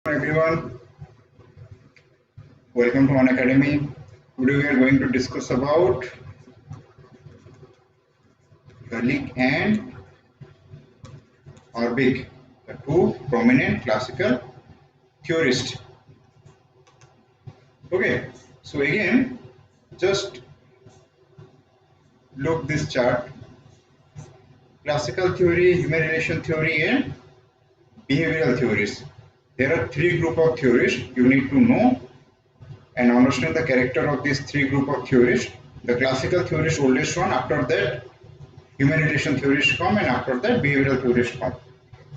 Everyone, welcome to Unacademy. Today we are going to discuss about Gullick and Urwick, the two prominent classical theorists. Okay, so again, just look this chart: classical theory, human relation theory, and behavioral theories. There are three groups of theorists you need to know and understand the character of these three group of theorists. The classical theorist oldest one, after that human relation theorists come, and after that behavioral theorists come.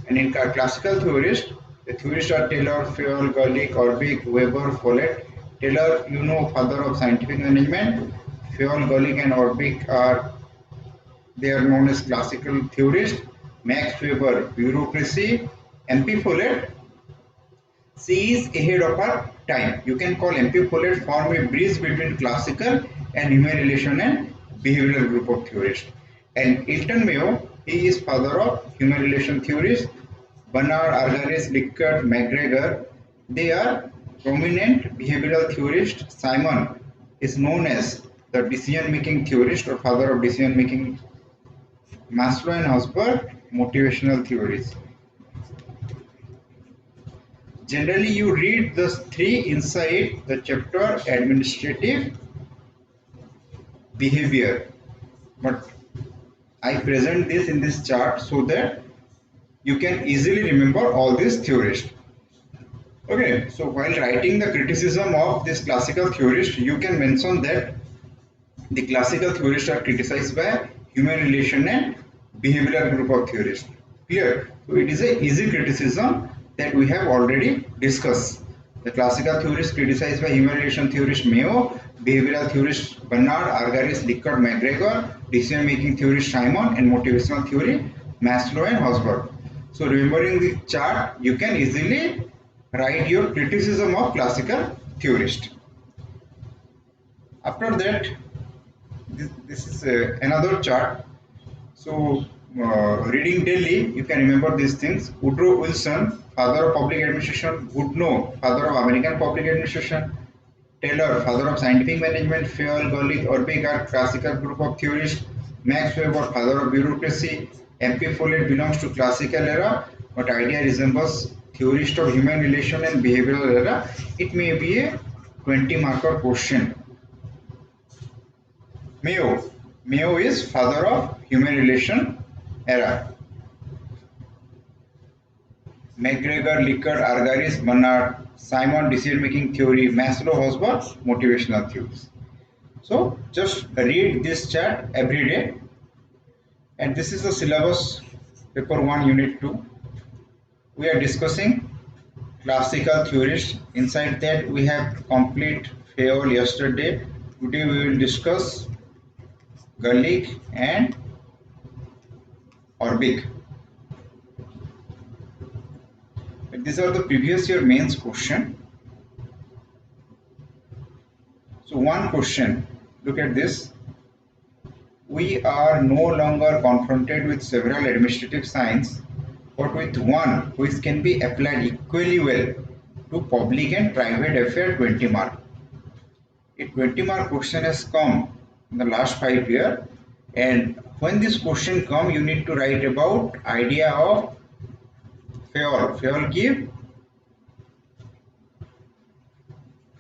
And in classical theorists, the theorists are Taylor, Fayol, Gullick, Urwick, Weber, Follett. Taylor, father of scientific management. Fayol, Gullick and Urwick they are known as classical theorists. Max Weber, bureaucracy. MP Follett, she is ahead of her time. You can call MP Follett form a bridge between classical and human relation and behavioral group of theorists. And Elton Mayo, he is father of human relation theorists. Bernard, Argyris, Lickert, McGregor, they are prominent behavioral theorists. Simon is known as the decision-making theorist or father of decision-making. Maslow and Hosberg, motivational theories. Generally, you read the three inside the chapter administrative behavior, but I present this in this chart so that you can easily remember all these theorists. Okay, so while writing the criticism of this classical theorist, you can mention that the classical theorists are criticized by human relation and behavioral group of theorists. Clear? So it is a easy criticism that we have already discussed. The classical theorists criticized by human relation theorist Mayo, behavioral theorist Bernard, Argyris, Lickert, McGregor, decision-making theorist Simon, and motivational theory Maslow and Hosberg. So remembering the chart, you can easily write your criticism of classical theorist. After that, this is another chart. So reading daily, you can remember these things. Woodrow Wilson, father of public administration. Goodnow, father of American public administration. Taylor, father of scientific management. Fayol, Gullick, Urwick are classical group of theorists. Max Weber, father of bureaucracy. MP Follett belongs to classical era, but idea resembles theorist of human relation and behavioral era. It may be a 20-marker question. Mayo is father of human relation era. McGregor, Lickert, Argyris, Bernard, Simon, decision-making theory, Maslow, Hosberg, motivational theories. So just read this chart every day. And this is the syllabus, paper 1, unit 2. We are discussing classical theorists. Inside that we have complete Fayol yesterday. Today we will discuss Gullick and Urwick. These are the previous year mains question. So one question, look at this. We are no longer confronted with several administrative science, but with one which can be applied equally well to public and private affair 20 mark. A 20-mark question has come in the last 5 years, and when this question comes, you need to write about idea of Fayol. Fayol give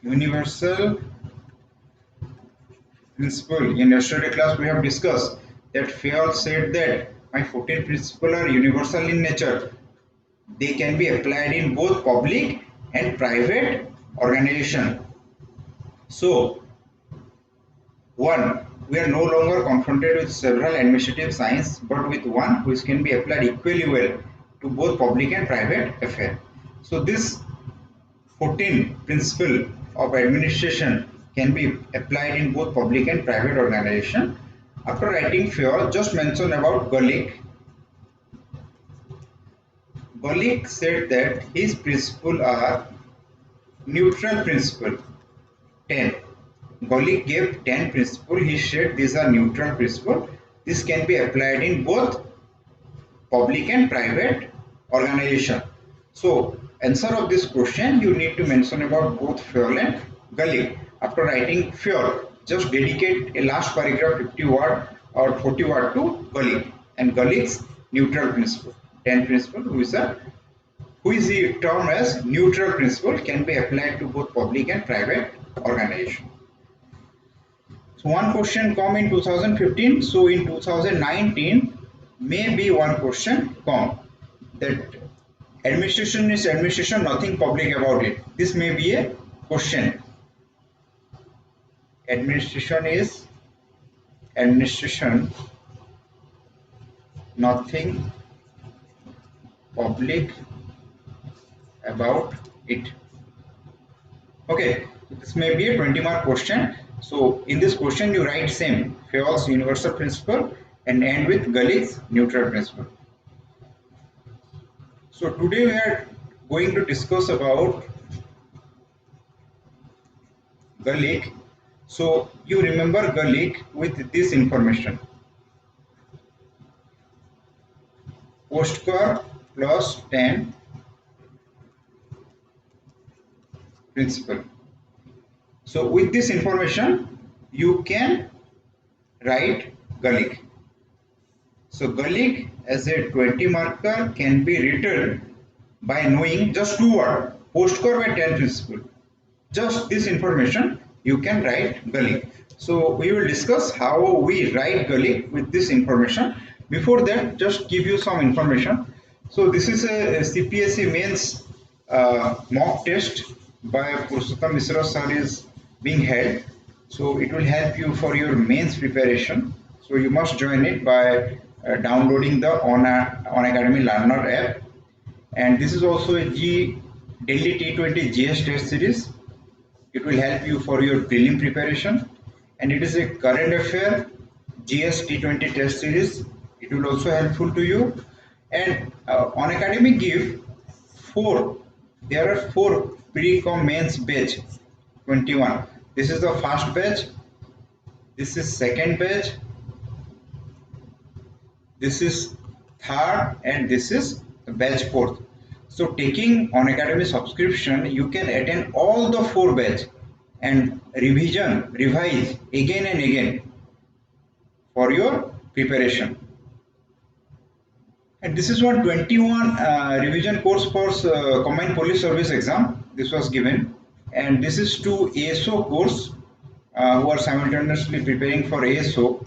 universal principle. In yesterday class we have discussed that Fayol said that my 14 principles are universal in nature. They can be applied in both public and private organization. So, one, we are no longer confronted with several administrative science, but with one which can be applied equally well to both public and private affairs. So this 14 principle of administration can be applied in both public and private organization. After writing Fayol, just mention about Gullick. Gullick said that his principles are neutral principle, 10. Gullick gave 10 principles. He said these are neutral principles. This can be applied in both public and private organization. So answer of this question, you need to mention about both fuel and Gullick. After writing fuel, just dedicate a last paragraph 50 word or 40 word to Gullick and Gullick's neutral principle. 10 principle, who is the term as neutral principle, can be applied to both public and private organization. So one question come in 2015. So in 2019, maybe one question come that administration is administration, nothing public about it. This may be a question. Administration is administration, nothing public about it. Okay, this may be a 20-mark question. So in this question you write same Fayol's universal principle and end with Gullick's neutral principle. So today we are going to discuss about Gullick. So you remember Gullick with this information: postcard plus 10 principle. So with this information you can write Gullick. So Gullick as a 20 marker can be written by knowing just two words: postcard by 10 principle. Just this information you can write Gullick. So we will discuss how we write Gullick with this information. Before that, just give you some information. So this is a CPSC mains mock test by Purushottam Misra sir is being held. So it will help you for your mains preparation. So you must join it by downloading the Unacademy Learner app. And this is also a Daily T20 GS test series. It will help you for your prelim preparation. And it is a current affair GS T20 test series. It will also helpful to you. And Unacademy give there are four pre-com mains batch 21. This is the first batch, this is second batch, this is third, and this is batch fourth. So taking Unacademy subscription, you can attend all the four batch and revise again and again for your preparation. And this is 21 revision course for Combined Police Service exam. This was given, and this is to ASO course who are simultaneously preparing for ASO.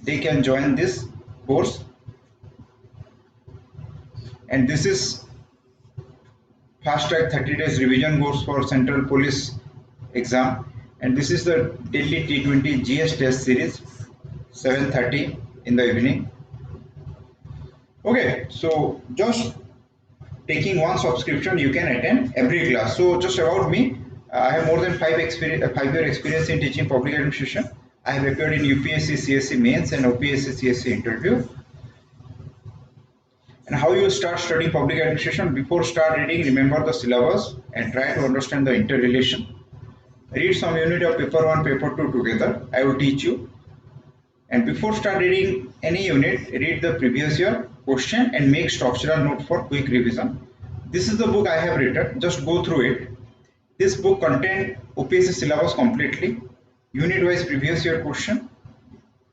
They can join this course. And this is fast track 30 days revision course for Central Police exam. And this is the Daily T20 GS test series, 7:30 in the evening. Okay, so just taking one subscription, you can attend every class. So just about me, I have more than 5 year experience in teaching public administration. I have appeared in UPSC, CSC mains and OPSC, CSC interview. And how you start studying public administration? Before start reading, remember the syllabus and try to understand the interrelation. Read some unit of paper 1, paper 2 together. I will teach you. And before start reading any unit, read the previous year question and make structural note for quick revision. This is the book I have written. Just go through it. This book contains OPSC syllabus completely, unit wise previous year question,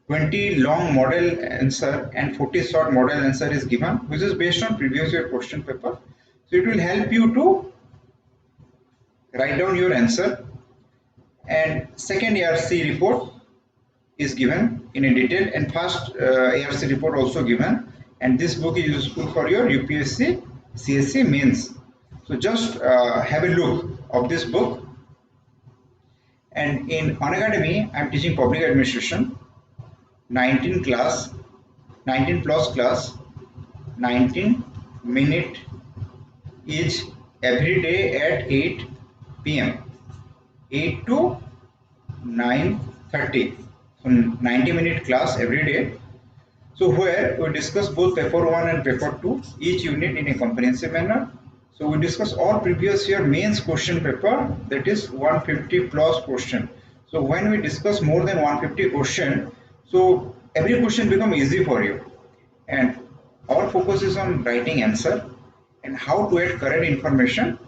20 long model answer and 40 short model answer is given, which is based on previous year question paper. So it will help you to write down your answer. And second ARC report is given in a detail, and first ARC report also given. And this book is useful for your UPSC, CSC mains. So just have a look of this book. And in Unacademy, I am teaching public administration, 19 plus class, 19 minute each every day at 8 p.m. 8 to 9:30. So 90-minute class every day. So where we discuss both paper 1 and paper 2, each unit in a comprehensive manner. So we discuss all previous year mains question paper, that is 150 plus question. So when we discuss more than 150 question, so every question become easy for you. And our focus is on writing answer and how to add current information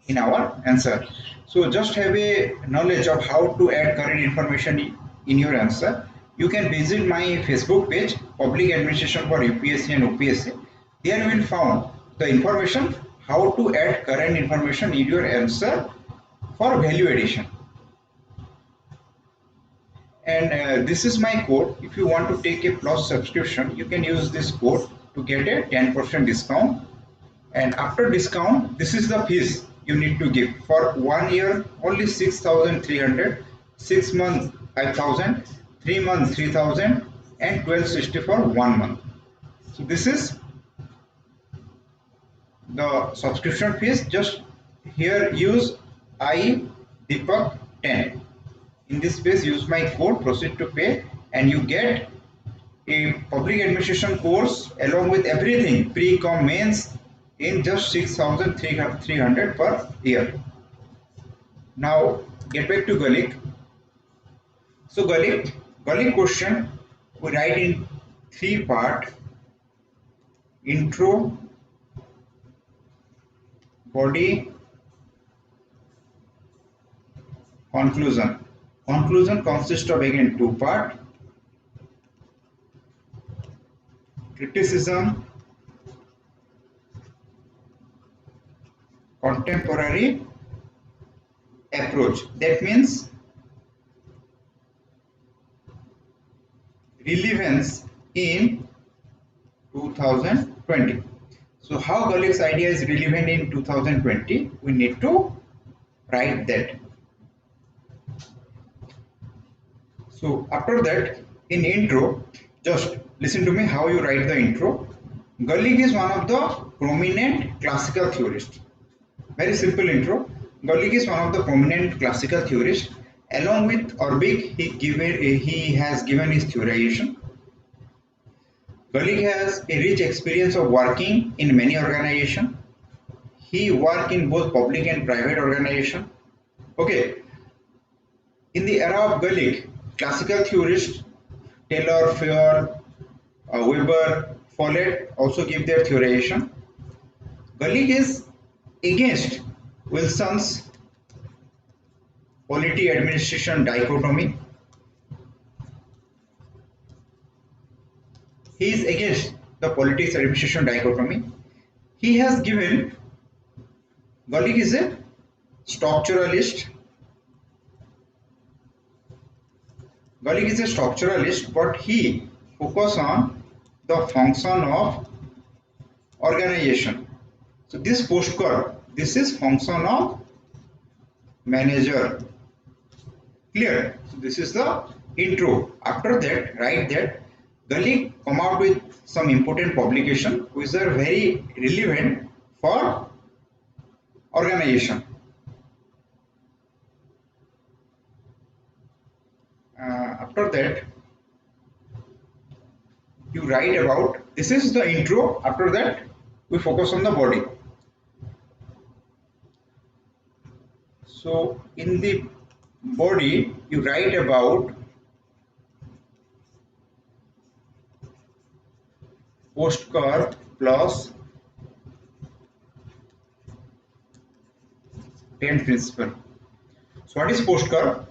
in our answer. So just have a knowledge of how to add current information in your answer. You can visit my Facebook page, Public Administration for UPSC and OPSC. There you will find the information how to add current information in your answer for value addition. And this is my code. If you want to take a plus subscription, you can use this code to get a 10% discount. And after discount, this is the fees you need to give. For 1 year, only 6,300, 6 months 5,000, 3 months 3,000, and 1260 for 1 month. So this is the subscription fees. Just here use I Deepak 10. In this space, use my code, proceed to pay, and you get a public administration course along with everything, pre-com, mains, in just 6,300 per year. Now get back to Gullick. So Gullick question we write in 3 parts: intro, body, conclusion. Conclusion consists of again 2 parts: criticism, contemporary approach. That means relevance in 2020. So how Gullick's idea is relevant in 2020? We need to write that. So after that, in intro, just listen to me how you write the intro. Gullick is one of the prominent classical theorists. Very simple intro. Gullick is one of the prominent classical theorists. Along with Urwick, he has given his theorization. Gullick has a rich experience of working in many organizations. He worked in both public and private organizations. Okay. In the era of Gullick, classical theorists Taylor, Fair, Weber, Follett also give their theorization. Gullick is against Wilson's polity administration dichotomy. He is against the politics administration dichotomy. He has given, Gullick is a structuralist. Gullick is a structuralist, but he focuses on the function of organization. So this postcard, this is function of manager. Clear? So this is the intro. After that, write that Gullick come out with some important publication which are very relevant for organization. After that, you write about, this is the intro. After that, we focus on the body. So in the body, you write about post curve plus 10 principle. So what is post curve?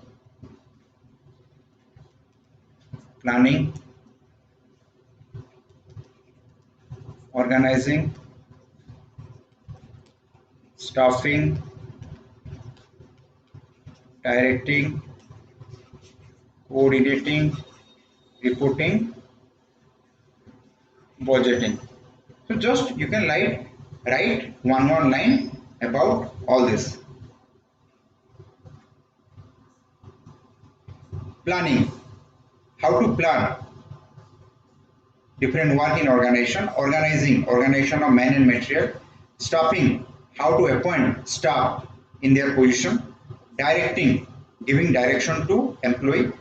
Planning, organizing, staffing, directing, coordinating, reporting, budgeting. So just you can write one line about all this. Planning. How to plan different work in organization. Organizing, organization of man and material. Staffing, how to appoint staff in their position. Directing, giving direction to employee.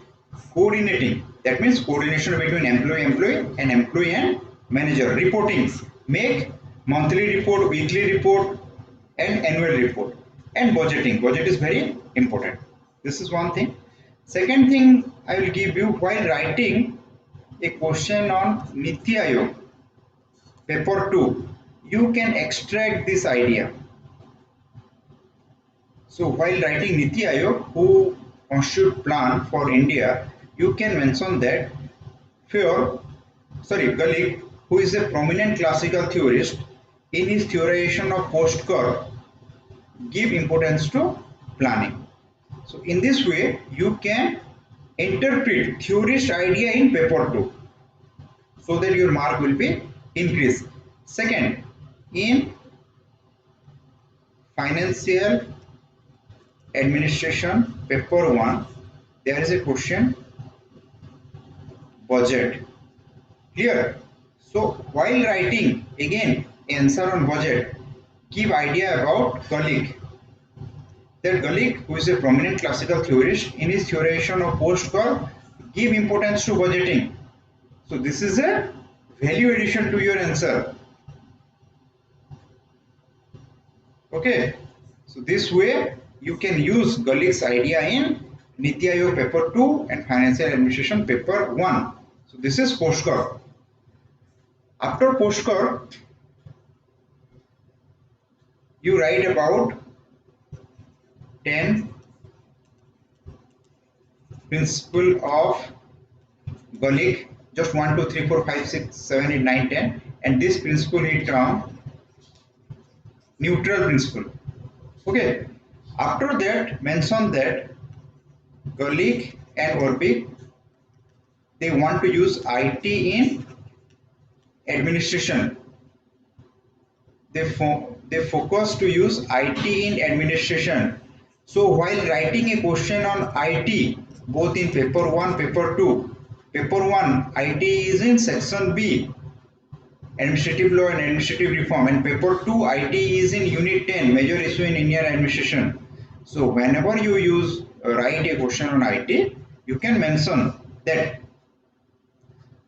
Coordinating, that means coordination between employee and employee and manager. Reporting, make monthly report, weekly report and annual report. And budgeting, budget is very important. This is one thing. Second thing I will give you, while writing a question on Niti Aayog, paper 2, you can extract this idea. So while writing Niti Aayog, who constitute plan for India, you can mention that Gullick, who is a prominent classical theorist, in his theorization of post-curve, give importance to planning. So in this way, you can interpret theorist idea in paper 2, so that your mark will be increased. Second, in financial administration paper 1, there is a question budget. Clear? So while writing again answer on budget, give idea about Gullick. That Gullick, who is a prominent classical theorist, in his theorization of post-curve, give importance to budgeting. So this is a value addition to your answer. Okay. So this way you can use Gullick's idea in Niti Aayog paper 2 and financial administration paper 1. So this is post-curve. After post-curve, you write about 10 principle of Gullick, just 1, 2, 3, 4, 5, 6, 7, 8, 9, 10, and this principle is termed neutral principle. Okay. After that, mention that Gullick and Urwick, they want to use IT in administration. They focus to use IT in administration. So while writing a question on IT, both in paper 1, paper 2, paper 1 IT is in section B, administrative law and administrative reform, and paper 2 IT is in unit 10, major issue in Indian administration. So whenever you write a question on IT, you can mention that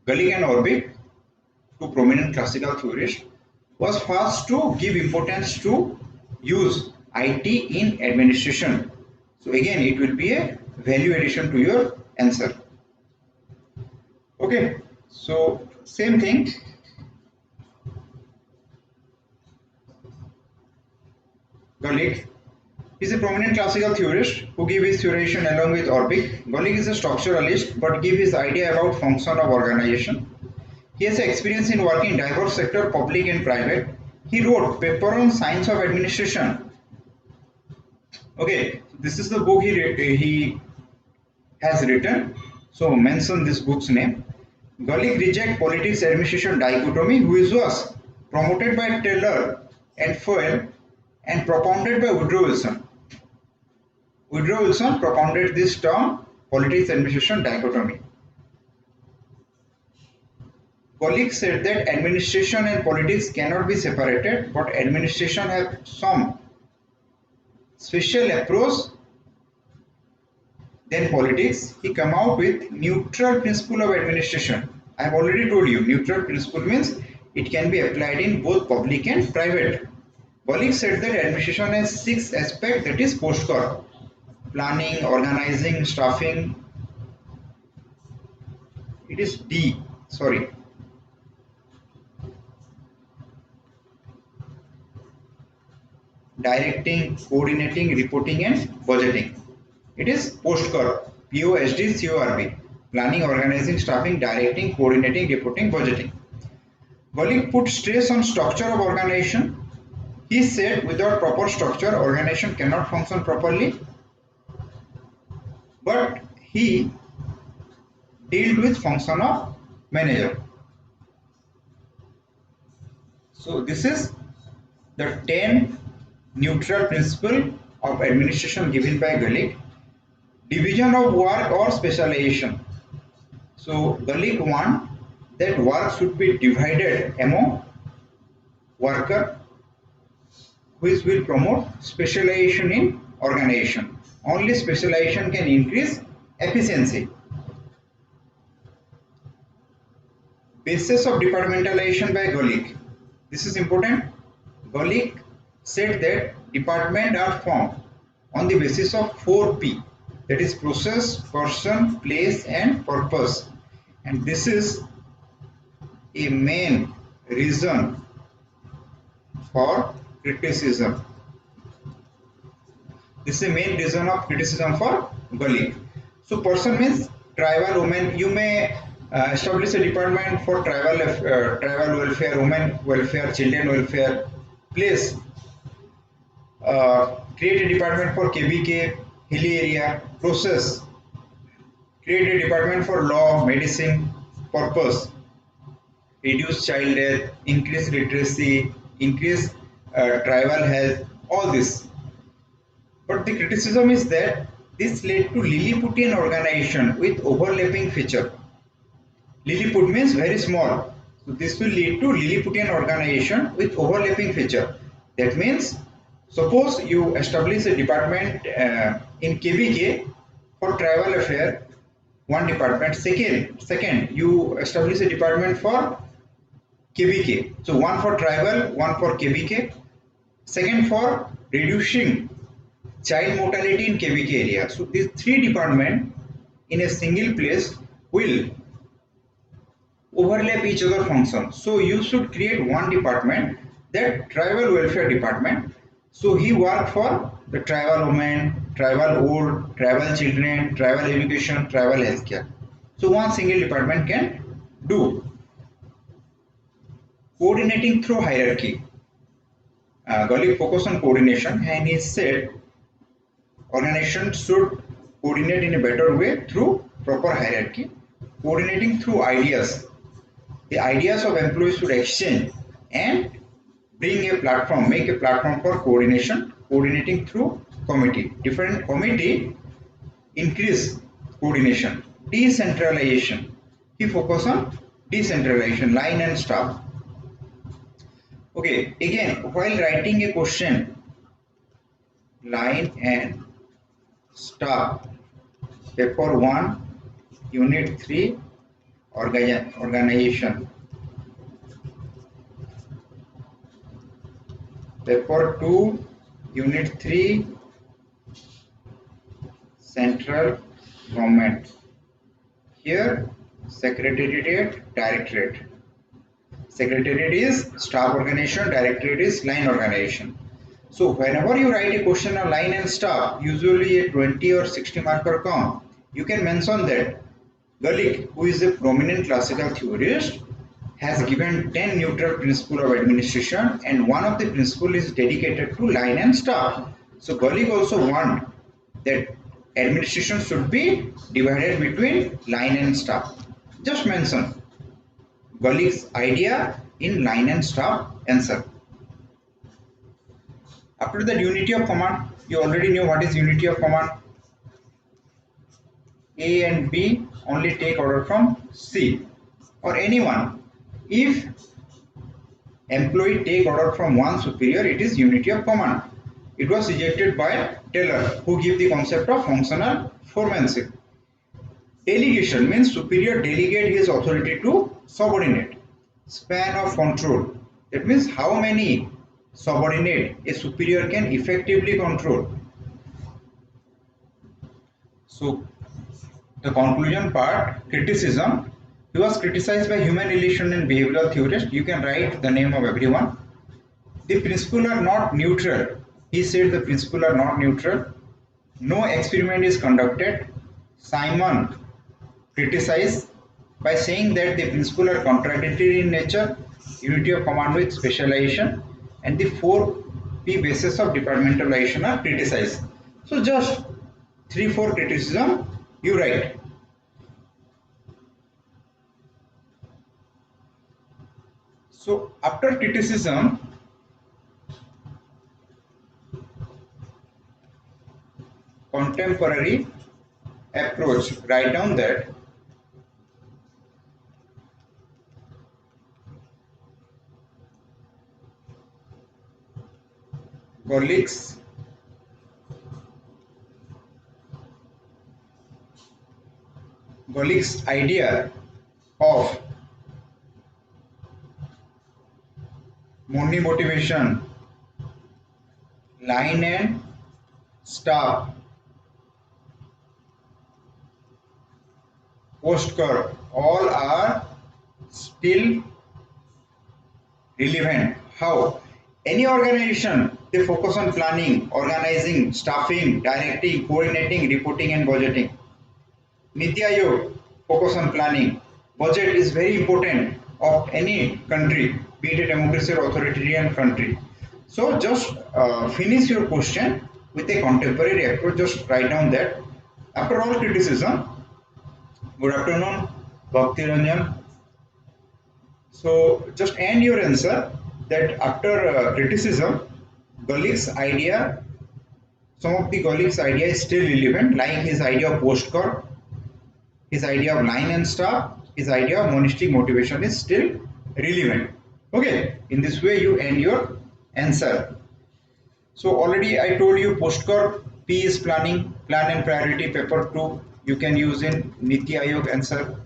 Gullick and Urwick, two prominent classical theorists, was first to give importance to use IT in administration. So again, it will be a value addition to your answer. Okay, so same thing. Gullick is a prominent classical theorist who gave his theorization along with Urwick. Gullick is a structuralist but gave his idea about function of organization. He has experience in working in diverse sector, public and private. He wrote paper on science of administration. Okay, this is the book he has written. So mention this book's name. Gullick reject politics administration dichotomy, which was promoted by Taylor and Foyle and propounded by Woodrow Wilson. Woodrow Wilson propounded this term, politics administration dichotomy. Gullick said that administration and politics cannot be separated, but administration have some special approach than politics. He came out with neutral principle of administration. I have already told you, neutral principle means it can be applied in both public and private. Gullick said that administration has 6 aspects, that is post-curve: planning, organizing, staffing. It is D, sorry. Directing, coordinating, reporting and budgeting. It is post-curve, POSD-CORB, planning, organizing, staffing, directing, coordinating, reporting, budgeting. Gullick put stress on structure of organization. He said without proper structure, organization cannot function properly. But he dealt with function of manager. So this is the 10 neutral principle of administration given by Gullick. Division of work or specialization. So Gullick wants that work should be divided among worker, which will promote specialization in organization. Only specialization can increase efficiency. Basis of departmentalization by Gullick. This is important. Gullick said that departments are formed on the basis of 4P, that is process, person, place and purpose, and this is a main reason for criticism. This is the main reason of criticism for Gullick. So person means tribal women. You may establish a department for tribal welfare, women welfare, children welfare. Please create a department for KBK, hilly area, process. Create a department for law, medicine, purpose. Reduce child death, increase literacy, increase tribal health, all this. But the criticism is that this led to Lilliputian organization with overlapping feature. Lilliput means very small. So this will lead to Lilliputian organization with overlapping feature. That means suppose you establish a department in KBK for tribal affair, one department. Second, you establish a department for KBK. So one for tribal, one for KBK. Second for reducing child mortality in KBK area. So these three departments in a single place will overlap each other function. So you should create one department, that tribal welfare department. So he worked for the tribal women, tribal old, tribal children, tribal education, tribal healthcare. So one single department can do. Coordinating through hierarchy. Gullick focused on coordination and he said organization should coordinate in a better way through proper hierarchy. Coordinating through ideas. The ideas of employees should exchange and bring a platform, make a platform for coordination. Coordinating through committee. Different committee increase coordination. Decentralization. He focused on decentralization, line and staff. Okay, again, while writing a question, line and staff, paper 1, unit 3, organization. Paper 2, unit 3, central government. Here, secretariat, directorate. Secretariat is staff organization, directorate is line organization. So whenever you write a question on line and staff, usually a 20 or 60 marker come, you can mention that Gullick, who is a prominent classical theorist, has given 10 neutral principles of administration and one of the principles is dedicated to line and staff. So Gullick also wants that administration should be divided between line and staff. Just mention Gullick's idea in line and staff answer. After that, unity of command. You already know what is unity of command. A and B only take order from C or anyone. If employee take order from one superior, it is unity of command. It was rejected by Taylor, who gave the concept of functional foremanship. Delegation means superior delegate his authority to subordinate. Span of control, that means how many subordinate a superior can effectively control. So the conclusion part, criticism. He was criticized by human relation and behavioral theorists. You can write the name of everyone. The principles are not neutral. He said the principles are not neutral. No experiment is conducted. Simon criticized by saying that the principles are contradictory in nature, unity of command with specialization, and the 4 P bases of departmentalization are criticized. So just 3-4 criticism you write. So after criticism, contemporary approach, write down that Gullick's idea of motivation, line and staff, post curve, all are still relevant. How? Any organization, they focus on planning, organizing, staffing, directing, coordinating, reporting and budgeting. Niti Aayog focus on planning. Budget is very important of any country, be it a democracy or authoritarian country. So just finish your question with a contemporary approach. Just write down that. After all criticism, good afternoon, Bhakti Ranjan. So just end your answer that after criticism, Gullick's idea, some of the Gullick's idea is still relevant, like his idea of postcard, his idea of line and staff, his idea of monistic motivation is still relevant. Okay, in this way you end your answer. So already I told you postcard P is planning, plan and priority, paper 2 you can use in Niti Aayog answer.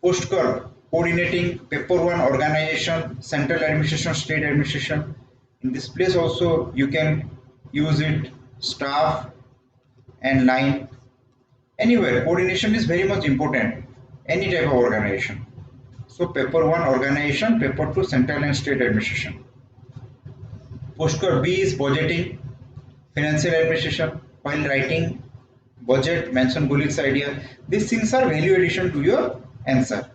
Postcard coordinating, paper 1 organization, central administration, state administration. In this place also you can use it, staff and line. Anywhere coordination is very much important, any type of organization. So paper 1 organization, paper 2 central and state administration. Postcard B is budgeting, financial administration. While writing budget, mention Gullick's idea. These things are value addition to your answer.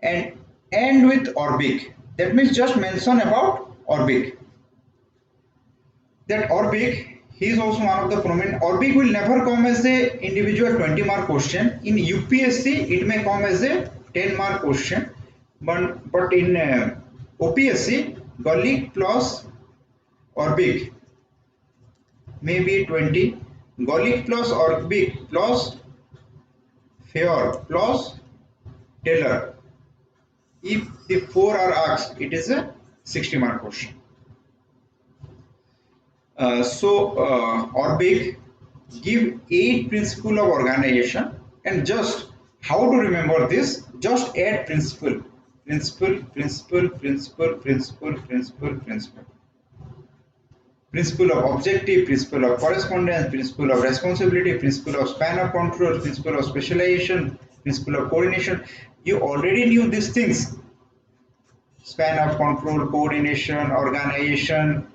And end with Urwick. That means just mention about Urwick. That Urwick, he is also one of the prominent. Urwick will never come as a individual 20-mark question. In UPSC, it may come as a 10-mark question. But in OPSC, Gullick plus Urwick may be 20. Gullick plus Urwick plus Fair plus Taylor. If the 4 are asked, it is a 60-mark question. Urwick give 8 principles of organization, and just how to remember this? Just add principle. Principle of objective, principle of correspondence, principle of responsibility, principle of span of control, principle of specialization, principle of coordination. You already knew these things. Span of control, coordination, organization.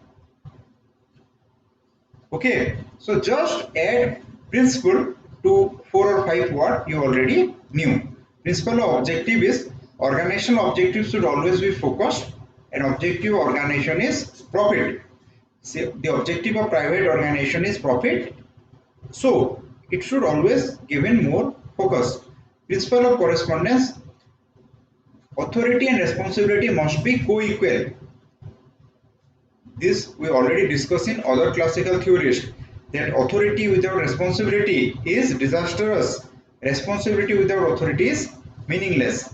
Okay, so just add principle to 4 or 5 words you already knew. Principle of objective is organizational objectives should always be focused, and objective organization is profit. See, the objective of private organization is profit, so it should always given more focus. Principle of correspondence, authority and responsibility must be co-equal. This we already discussed in other classical theories, that authority without responsibility is disastrous. Responsibility without authority is meaningless.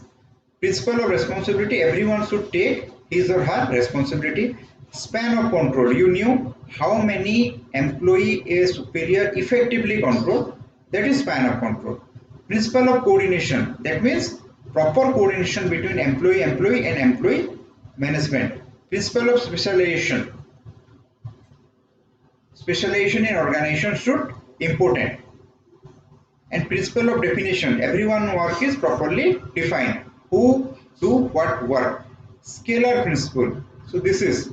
Principle of responsibility, everyone should take his or her responsibility. Span of control, you knew how many employee a superior effectively control, that is span of control. Principle of coordination, that means proper coordination between employee and employee management. Principle of specialization, specialization in organization should important. And principle of definition, everyone work is properly defined, who do what work. Scalar principle, so this is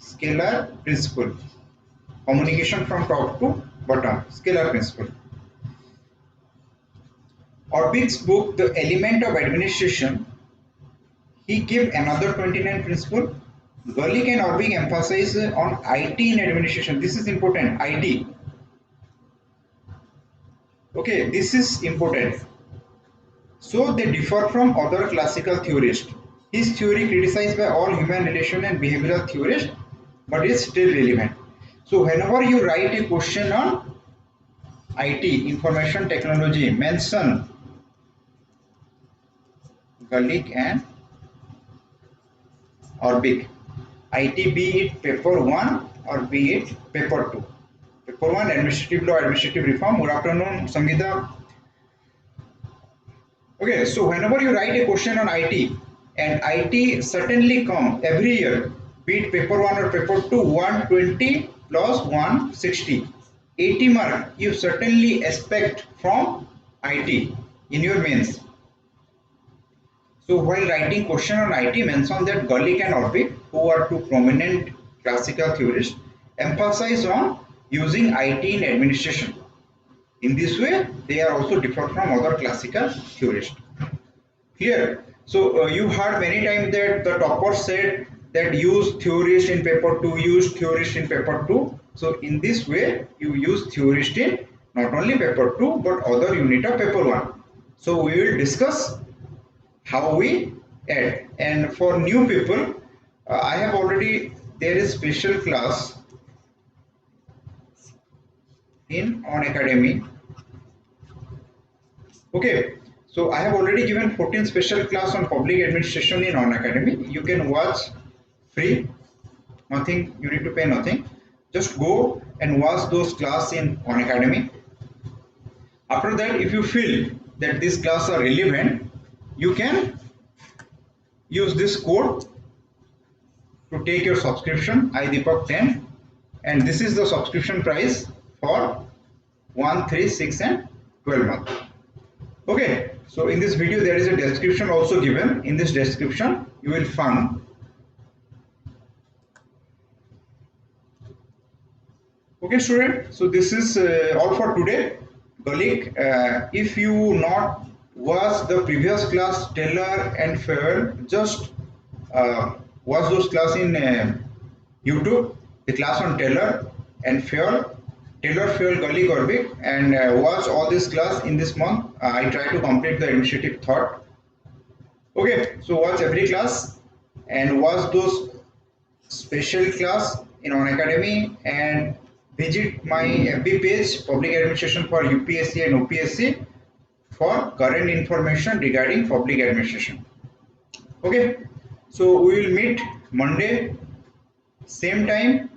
scalar principle, communication from top to bottom, scalar principle. Urwick's book, The Element of Administration, he gave another 29 principle. Gullick and Urwick emphasize on IT in administration. This is important, IT. Okay, this is important. So they differ from other classical theorists. His theory criticized by all human relation and behavioral theorists, but is still relevant. So whenever you write a question on IT, information technology, mention Gullick and Urwick. IT, be it paper 1 or be it paper 2. Paper 1, administrative law, administrative reform. Good afternoon, Sangeeta. Okay, so whenever you write a question on IT, and IT certainly come every year, be it paper 1 or paper 2, 120 plus 160. 80 mark you certainly expect from IT in your mains. So while writing question on IT, mention that Gullick and Urwick who are two prominent classical theorists, emphasize on using IT in administration. In this way, they are also different from other classical theorists. Clear? So you heard many times that the topper said that use theorist in paper 2, use theorist in paper 2. So in this way, you use theorist in not only paper 2 but other unit of paper 1. So we will discuss how we add. And for new people, I have already, there is special class in Unacademy. Okay, so I have already given 14 special class on public administration in Unacademy. You can watch free, nothing, you need to pay nothing. Just go and watch those class in Unacademy. After that, if you feel that these classes are relevant, you can use this code to take your subscription, iDeepak 10, and this is the subscription price for 1, 3, 6 and 12 months. Okay, so in this video there is a description also given. In this description you will find okay student, so this is all for today. Gullick, if you not watch the previous class Taylor and Fuel, just watch those class in YouTube, the class on Taylor and Fuel, Taylor, Fuel, Gullick, Urwick, and watch all this class in this month. I try to complete the administrative thought. Okay, so watch every class and watch those special class in Unacademy and visit my FB page, Public Administration for UPSC and OPSC, for current information regarding public administration. Okay, so we will meet Monday, same time.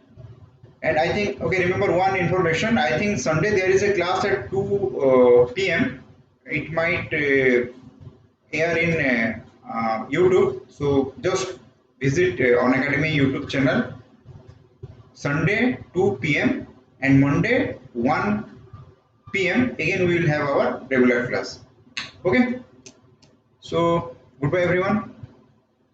And I think, okay, remember one information, I think Sunday there is a class at 2 p.m. It might air in YouTube. So just visit Unacademy YouTube channel. Sunday 2 p.m. and Monday 1 p.m. again we will have our regular class. Okay. So goodbye everyone.